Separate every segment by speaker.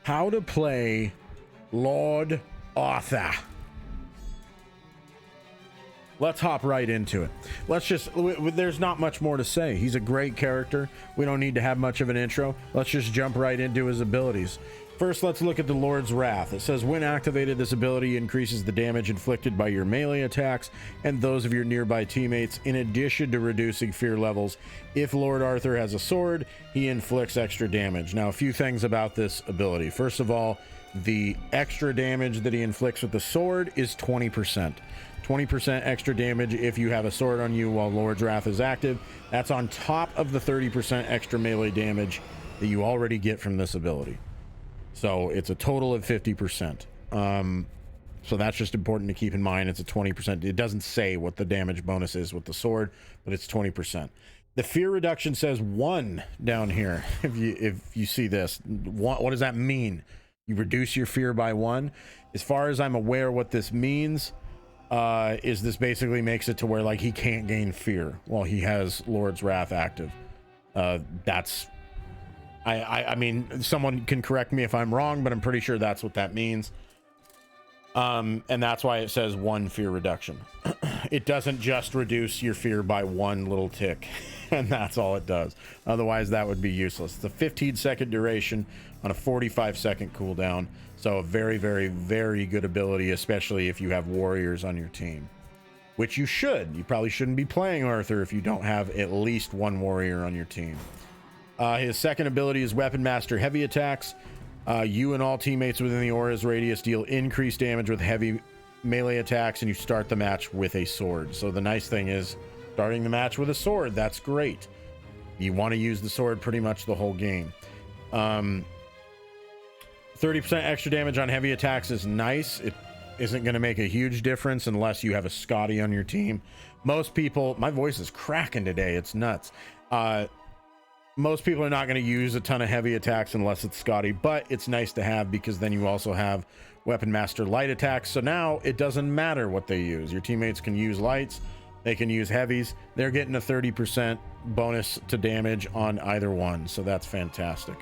Speaker 1: How to play Lord Arthur. Let's hop right into it. There's not much more to say. He's a great character. We don't need to have much of an intro. Let's just jump right into his abilities. First, let's look at the Lord's Wrath. It says, when activated, this ability increases the damage inflicted by your melee attacks and those of your nearby teammates, in addition to reducing fear levels. If Lord Arthur has a sword, he inflicts extra damage. Now, a few things about this ability. First of all, the extra damage that he inflicts with the sword is 20%. 20% extra damage if you have a sword on you while Lord's Wrath is active. That's on top of the 30% extra melee damage that you already get from this ability. So it's a total of 50%. So that's just important to keep in mind. It's a 20%. It doesn't say what the damage bonus is with the sword, but it's 20%. The fear reduction says 1 down here. If you see this, what does that mean? You reduce your fear by 1. As far as I'm aware, what this means is this basically makes it to where like he can't gain fear while he has Lord's Wrath active. I mean, someone can correct me if I'm wrong, but I'm pretty sure that's what that means. And that's why it says 1 fear reduction. It doesn't just reduce your fear by 1 little tick, and that's all it does. Otherwise, that would be useless. It's a 15-second duration on a 45-second cooldown. So a very, very, very good ability, especially if you have warriors on your team, which you should. You probably shouldn't be playing Arthur if you don't have at least 1 warrior on your team. His second ability is Weapon Master Heavy Attacks. You and all teammates within the aura's radius deal increased damage with heavy melee attacks, and you start the match with a sword. So the nice thing is starting the match with a sword. That's great. You want to use the sword pretty much the whole game. 30% extra damage on heavy attacks is nice. It isn't going to make a huge difference unless you have a Scotty on your team. Most people, my voice is cracking today. It's nuts. Most people are not going to use a ton of heavy attacks unless it's Scotty, but it's nice to have because then you also have Weapon Master light attacks. So now it doesn't matter what they use. Your teammates can use lights, they can use heavies. They're getting a 30% bonus to damage on either one. So that's fantastic.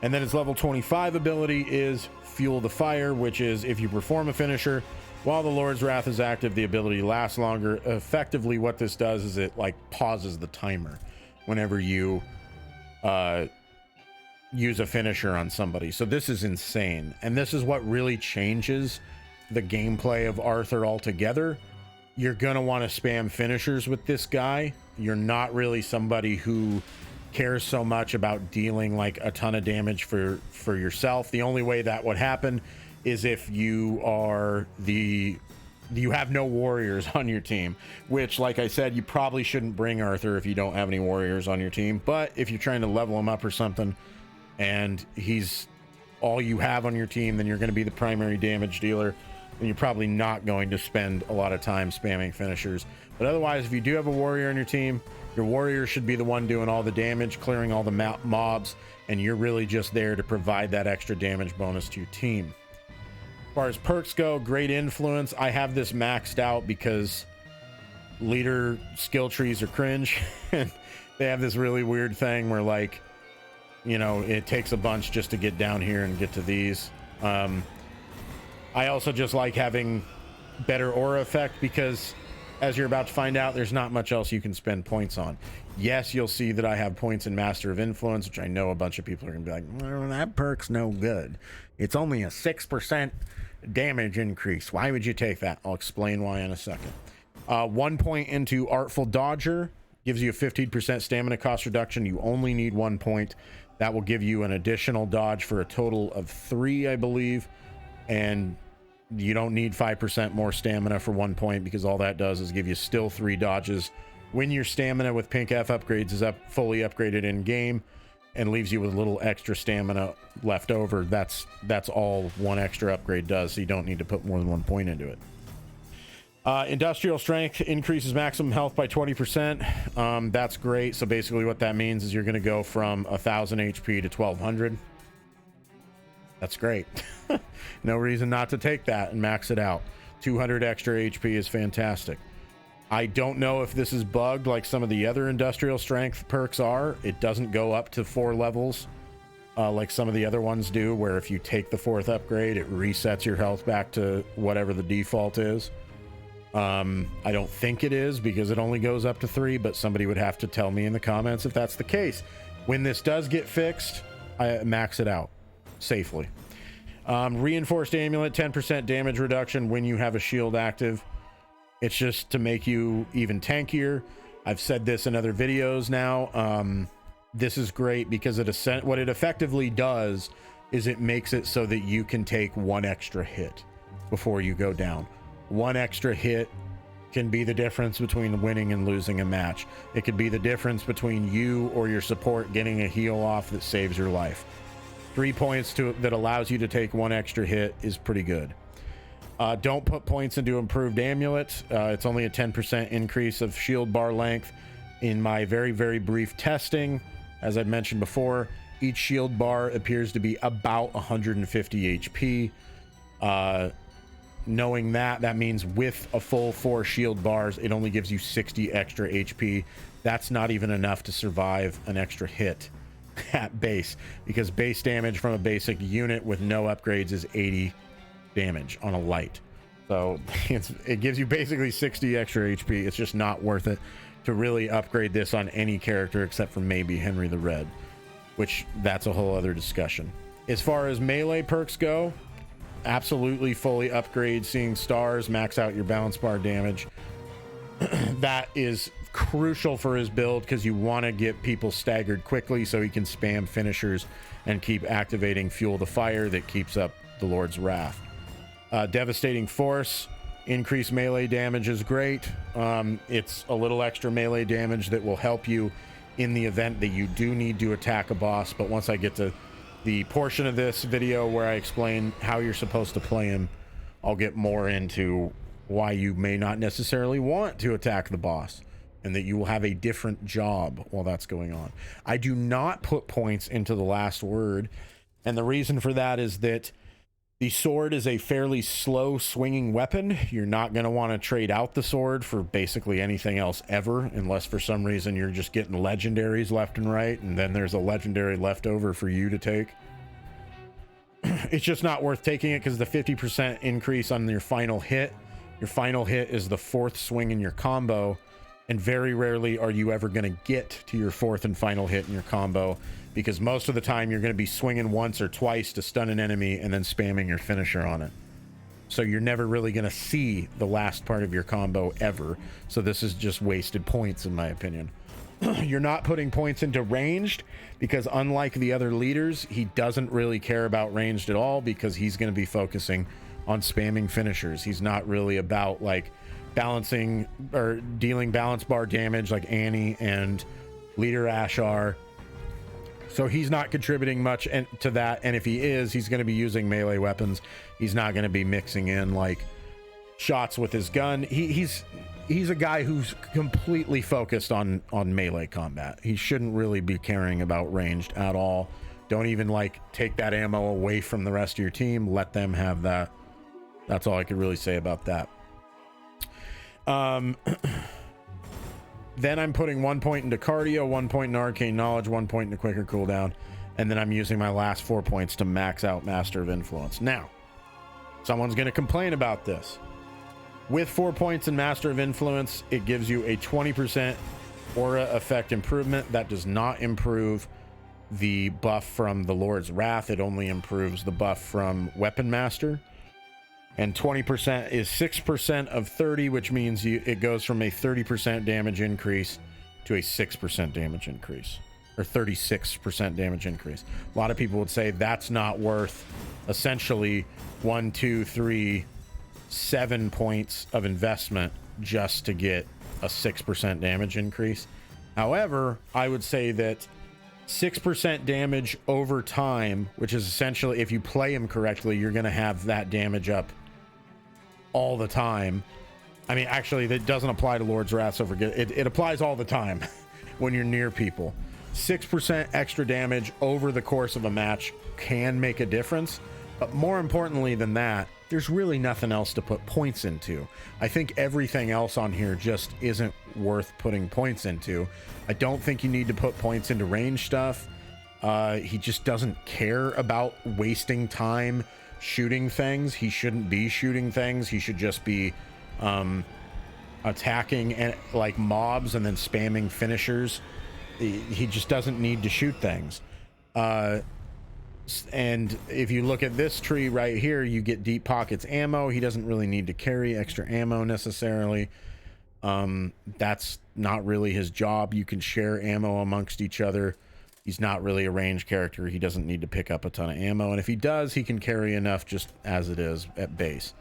Speaker 1: And then its level 25 ability is Fuel the Fire, which is if you perform a finisher while the Lord's Wrath is active, the ability lasts longer. Effectively, what this does is it like pauses the timer whenever you use a finisher on somebody. So this is insane, and this is what really changes the gameplay of Arthur altogether. You're gonna want to spam finishers with this guy. You're not really somebody who cares so much about dealing like a ton of damage for yourself. The only way that would happen is if you have no warriors on your team, which, like I said, you probably shouldn't bring Arthur if you don't have any warriors on your team. But if you're trying to level him up or something and he's all you have on your team, then you're going to be the primary damage dealer, and you're probably not going to spend a lot of time spamming finishers. But otherwise, if you do have a warrior on your team, your warrior should be the one doing all the damage, clearing all the mobs, and you're really just there to provide that extra damage bonus to your team. As far as perks go, great influence. I have this maxed out because leader skill trees are cringe. And they have this really weird thing where, like, you know, it takes a bunch just to get down here and get to these. I also just like having better aura effect because, as you're about to find out, there's not much else you can spend points on. Yes, you'll see that I have points in Master of Influence, which I know a bunch of people are going to be like, well, that perk's no good. It's only a 6% damage increase. Why would you take that? I'll explain why in a second. 1 point into Artful Dodger gives you a 15% stamina cost reduction. You only need 1 point. That will give you an additional dodge for a total of 3, I believe. And you don't need 5% more stamina for 1 point because all that does is give you still 3 dodges when your stamina with Pink F upgrades is fully upgraded in game and leaves you with a little extra stamina left over. That's all 1 extra upgrade does, so you don't need to put more than 1 point into it. Industrial Strength increases maximum health by 20%. That's great. So basically what that means is you're going to go from 1000 HP to 1200. That's great. No reason not to take that and max it out. 200 extra HP is fantastic. I don't know if this is bugged like some of the other Industrial Strength perks are. It doesn't go up to 4 levels like some of the other ones do, where if you take the 4th upgrade, it resets your health back to whatever the default is. I don't think it is, because it only goes up to 3, but somebody would have to tell me in the comments if that's the case. When this does get fixed, I max it out safely. Reinforced amulet, 10% damage reduction when you have a shield active. It's just to make you even tankier. I've said this in other videos now. This is great because what it effectively does is it makes it so that you can take 1 extra hit before you go down. 1 extra hit can be the difference between winning and losing a match. It could be the difference between you or your support getting a heal off that saves your life. 3 points that allows you to take 1 extra hit is pretty good. Don't put points into improved amulet. It's only a 10% increase of shield bar length. In my very, very brief testing, as I've mentioned before, each shield bar appears to be about 150 HP. Knowing that means with a full 4 shield bars, it only gives you 60 extra HP. That's not even enough to survive an extra hit at base, because base damage from a basic unit with no upgrades is 80 damage on a light. So it gives you basically 60 extra HP. It's just not worth it to really upgrade this on any character except for maybe Henry the Red, which that's a whole other discussion. As far as melee perks go, absolutely fully upgrade Seeing Stars, max out your balance bar damage. That is crucial for his build because you want to get people staggered quickly so he can spam finishers and keep activating Fuel the Fire that keeps up the Lord's Wrath. Devastating Force, increased melee damage is great. It's a little extra melee damage that will help you in the event that you do need to attack a boss, but once I get to the portion of this video where I explain how you're supposed to play him, I'll get more into why you may not necessarily want to attack the boss and that you will have a different job while that's going on. I do not put points into the Last Word, and the reason for that is that the sword is a fairly slow swinging weapon. You're not going to want to trade out the sword for basically anything else ever, unless for some reason you're just getting legendaries left and right, and then there's a legendary left over for you to take. It's just not worth taking it because the 50% increase on your final hit is the 4th swing in your combo, and very rarely are you ever going to get to your 4th and final hit in your combo, because most of the time you're going to be swinging once or twice to stun an enemy and then spamming your finisher on it. So you're never really going to see the last part of your combo ever. So this is just wasted points, in my opinion. You're not putting points into ranged because, unlike the other leaders, he doesn't really care about ranged at all because he's going to be focusing on spamming finishers. He's not really about like balancing or dealing balance bar damage like Annie and leader Ash are. So he's not contributing much to that, and if he is, he's going to be using melee weapons. He's not going to be mixing in like shots with his gun. He's a guy who's completely focused on melee combat. He shouldn't really be caring about ranged at all. Don't even like take that ammo away from the rest of your team. Let them have that. That's all I could really say about that. Then I'm putting 1 point into cardio, 1 point into arcane knowledge, 1 point into quicker cooldown, and then I'm using my last 4 points to max out Master of Influence. Now, someone's going to complain about this. With 4 points in Master of Influence, it gives you a 20% aura effect improvement. That does not improve the buff from the Lord's Wrath. It only improves the buff from Weapon Master. And 20% is 6% of 30, which means it goes from a 30% damage increase to a 6% damage increase, or 36% damage increase. A lot of people would say that's not worth essentially 1, 2, 3, 7 points of investment just to get a 6% damage increase. However, I would say that 6% damage over time, which is essentially, if you play him correctly, you're going to have that damage up all the time. I mean, actually, that doesn't apply to Lord's Wrath, so forget it. It applies all the time when you're near people. 6% extra damage over the course of a match can make a difference, but more importantly than that, there's really nothing else to put points into. I think everything else on here just isn't worth putting points into. I don't think you need to put points into range stuff. He just doesn't care about wasting time shooting things. He shouldn't be shooting things. He should just be attacking and like mobs and then spamming finishers. He just doesn't need to shoot things. And if you look at this tree right here, you get deep pockets ammo. He doesn't really need to carry extra ammo necessarily. That's not really his job. You can share ammo amongst each other. He's not really a ranged character. He doesn't need to pick up a ton of ammo. And if he does, he can carry enough just as it is at base.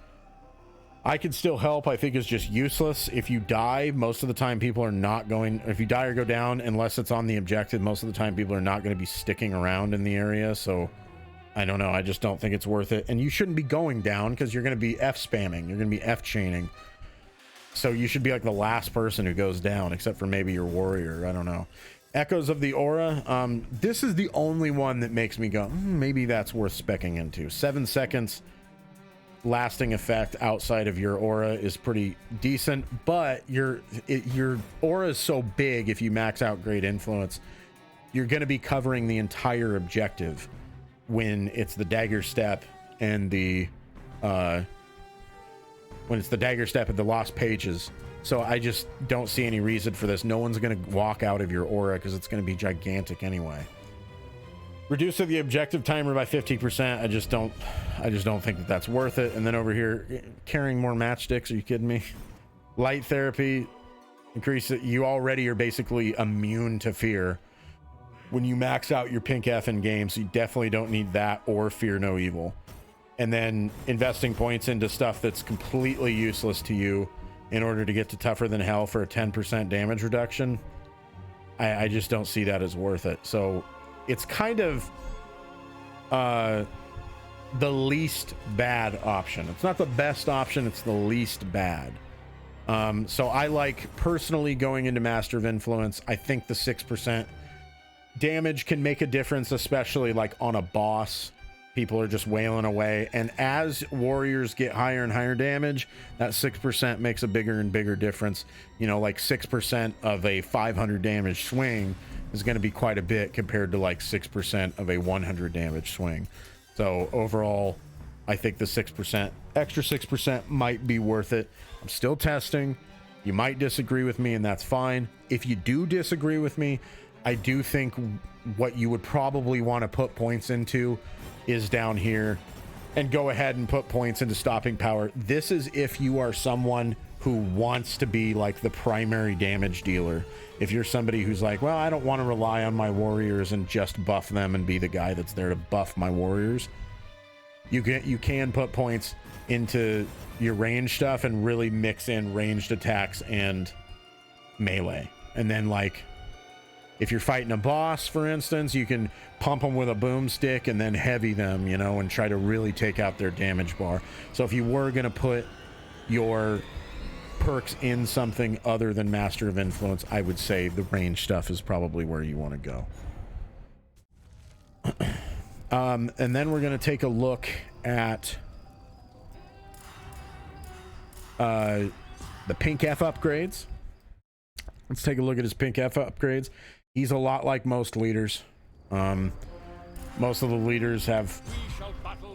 Speaker 1: I can still help. I think it's just useless. If you die, most of the time people are not going, if you die or go down, unless it's on the objective, most of the time people are not going to be sticking around in the area. So I don't know. I just don't think it's worth it. And you shouldn't be going down because you're going to be F spamming. You're going to be F chaining. So you should be like the last person who goes down, except for maybe your warrior. I don't know. Echoes of the Aura. This is the only one that makes me go, maybe that's worth specking into. 7 seconds lasting effect outside of your aura is pretty decent, but your aura is so big. If you max out Great Influence, you're going to be covering the entire objective when it's the dagger step and the lost pages. So I just don't see any reason for this. No one's going to walk out of your aura because it's going to be gigantic anyway. Reduce the objective timer by 50%. I just don't think that that's worth it. And then over here, carrying more matchsticks. Are you kidding me? Light therapy, increase it. You already are basically immune to fear when you max out your pink F in games. You definitely don't need that or fear no evil. And then investing points into stuff that's completely useless to you in order to get to tougher than hell for a 10% damage reduction. I just don't see that as worth it. So it's kind of the least bad option. It's not the best option, it's the least bad. So I like personally going into Master of Influence. I think the 6% damage can make a difference, especially like on a boss. People are just wailing away, and as warriors get higher and higher damage, that 6% makes a bigger and bigger difference. You know, like 6% of a 500 damage swing is going to be quite a bit compared to like 6% of a 100 damage swing. So overall, I think the 6%, extra 6% might be worth it. I'm still testing. You might disagree with me, and that's fine. If you do disagree with me, I do think what you would probably want to put points into is down here, and go ahead and put points into stopping power. This is if you are someone who wants to be like the primary damage dealer. If you're somebody who's like, well, I don't want to rely on my warriors and just buff them and be the guy that's there to buff my warriors, you can put points into your range stuff and really mix in ranged attacks and melee. And then like if you're fighting a boss, for instance, you can pump them with a boomstick and then heavy them, you know, and try to really take out their damage bar. So if you were going to put your perks in something other than Master of Influence, I would say the range stuff is probably where you want to go. And then we're going to take a look at the Pink F upgrades. Let's take a look at his Pink F upgrades. He's a lot like most leaders. Most of the leaders have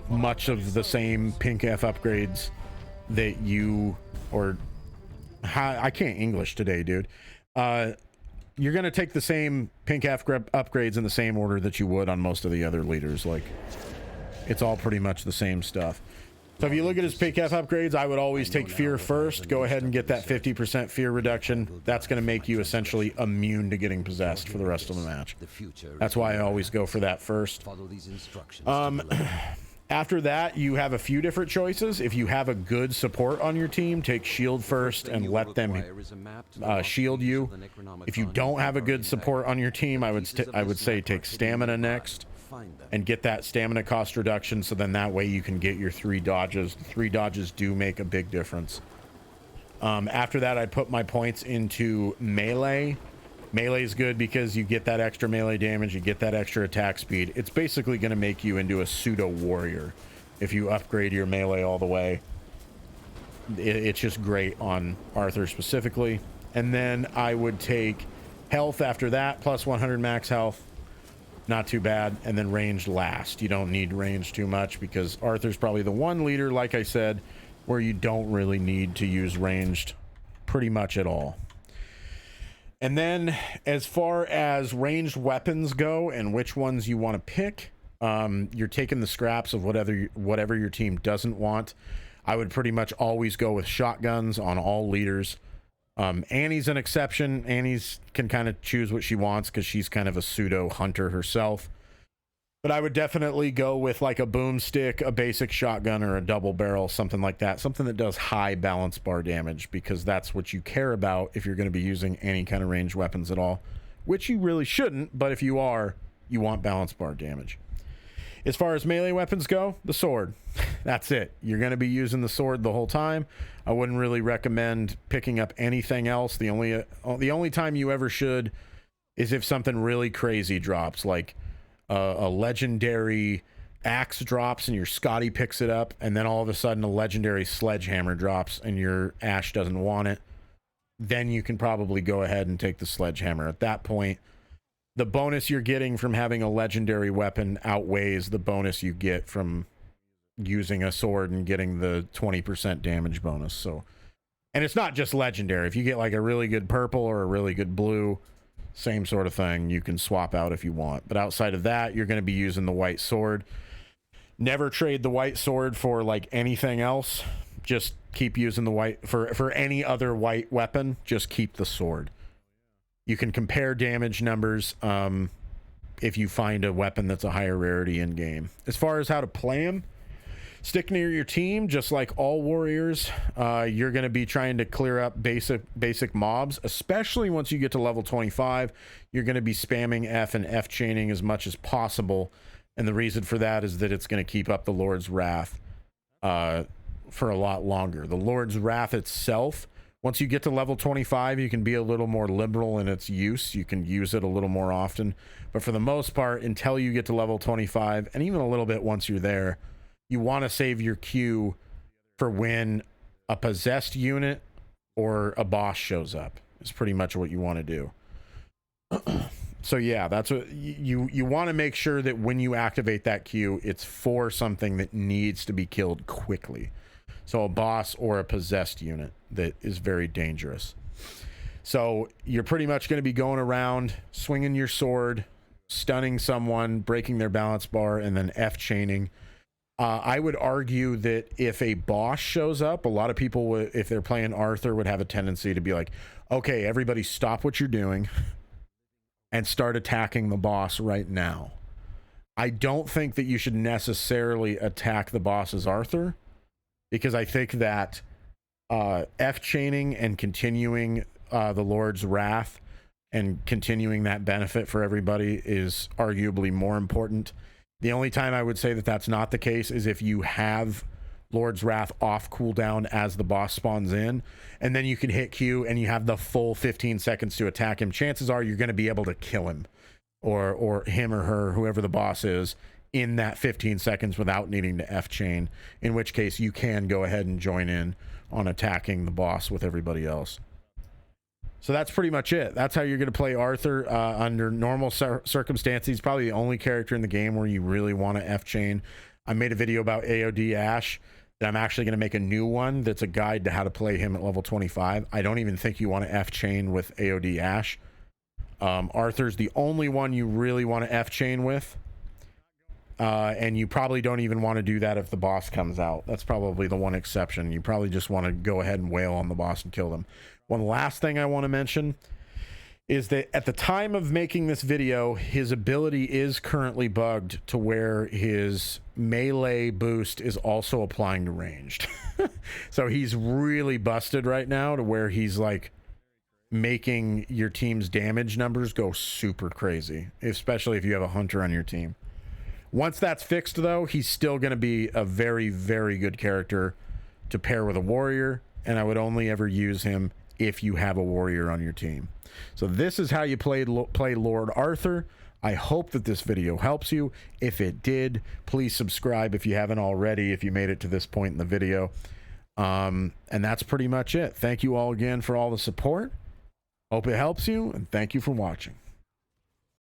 Speaker 1: much of the same Pink F upgrades that you, or I can't English today, dude. You're going to take the same Pink F upgrades in the same order that you would on most of the other leaders. Like, it's all pretty much the same stuff. So if you look at his Pink F upgrades, I would always take fear first. Go ahead and get that 50% fear reduction. That's going to make you essentially immune to getting possessed for the rest of the match. That's why I always go for that first. After that, you have a few different choices. If you have a good support on your team, take shield first and let them shield you. If you don't have a good support on your team, I would say take stamina next and get that stamina cost reduction, so then that way you can get your 3 dodges. 3 dodges do make a big difference. After that, I put my points into melee. Melee is good because you get that extra melee damage, you get that extra attack speed. It's basically going to make you into a pseudo warrior if you upgrade your melee all the way. It's just great on Arthur specifically. And then I would take health after that, plus 100 max health. not too bad. And then ranged last. You don't need range too much because Arthur's probably the one leader, like I said, where you don't really need to use ranged pretty much at all. And then as far as ranged weapons go and which ones you want to pick, you're taking the scraps of whatever your team doesn't want. I would pretty much always go with shotguns on all leaders. Annie's an exception. Annie's can kind of choose what she wants because she's kind of a pseudo hunter herself. But I would definitely go with like a boomstick, a basic shotgun, or a double barrel, something like that. Something that does high balance bar damage, because that's what you care about if you're going to be using any kind of ranged weapons at all, which you really shouldn't, but if you are, you want balance bar damage. As far as melee weapons go, the sword. That's it. You're going to be using the sword the whole time. I wouldn't really recommend picking up anything else. The only time you ever should is if something really crazy drops, like a legendary axe drops and your Scotty picks it up, and then all of a sudden a legendary sledgehammer drops and your Ash doesn't want it. Then you can probably go ahead and take the sledgehammer. At that point, the bonus you're getting from having a legendary weapon outweighs the bonus you get from using a sword and getting the 20% damage bonus. So, and it's not just legendary. If you get like a really good purple or a really good blue, same sort of thing, you can swap out if you want. But outside of that, you're going to be using the white sword. Never trade the white sword for like anything else. Just keep using the white for any other white weapon. Just keep the sword. You can compare damage numbers if you find a weapon that's a higher rarity in game. As far as how to play them, stick near your team, just like all warriors. You're going to be trying to clear up basic mobs, especially once you get to level 25. You're going to be spamming F and F chaining as much as possible. And the reason for that is that it's going to keep up the Lord's Wrath for a lot longer. The Lord's Wrath itself, once you get to level 25, you can be a little more liberal in its use. You can use it a little more often. But for the most part, until you get to level 25, and even a little bit once you're there, you want to save your Q for when a possessed unit or a boss shows up. Is pretty much what you want to do. So yeah, that's what you want to make sure that when you activate that Q, it's for something that needs to be killed quickly. So a boss or a possessed unit that is very dangerous. So you're pretty much going to be going around, swinging your sword, stunning someone, breaking their balance bar, and then F chaining. I would argue that if a boss shows up, a lot of people, if they're playing Arthur, would have a tendency to be like, okay, everybody stop what you're doing and start attacking the boss right now. I don't think that you should necessarily attack the boss as Arthur, because I think that F chaining and continuing the Lord's Wrath and continuing that benefit for everybody is arguably more important. The only time I would say that that's not the case is if you have Lord's Wrath off cooldown as the boss spawns in, and then you can hit Q and you have the full 15 seconds to attack him. Chances are you're going to be able to kill him or him or her, whoever the boss is, in that 15 seconds without needing to F chain, in which case you can go ahead and join in on attacking the boss with everybody else. So that's pretty much it. That's how you're going to play Arthur under normal circumstances. He's probably the only character in the game where you really want to F chain. I made a video about AOD Ash that I'm actually going to make a new one that's a guide to how to play him at level 25. I don't even think you want to F chain with AOD Ash. Arthur's the only one you really want to F chain with. And you probably don't even want to do that if the boss comes out. That's probably the one exception. You probably just want to go ahead and wail on the boss and kill them. One last thing I want to mention is that at the time of making this video, his ability is currently bugged to where his melee boost is also applying to ranged. So he's really busted right now to where he's like making your team's damage numbers go super crazy, especially if you have a hunter on your team. Once that's fixed, though, he's still going to be a very, very good character to pair with a warrior, and I would only ever use him if you have a warrior on your team. So this is how you play Lord Arthur. I hope that this video helps you. If it did, please subscribe if you haven't already, if you made it to this point in the video. And that's pretty much it. Thank you all again for all the support. Hope it helps you, and thank you for watching.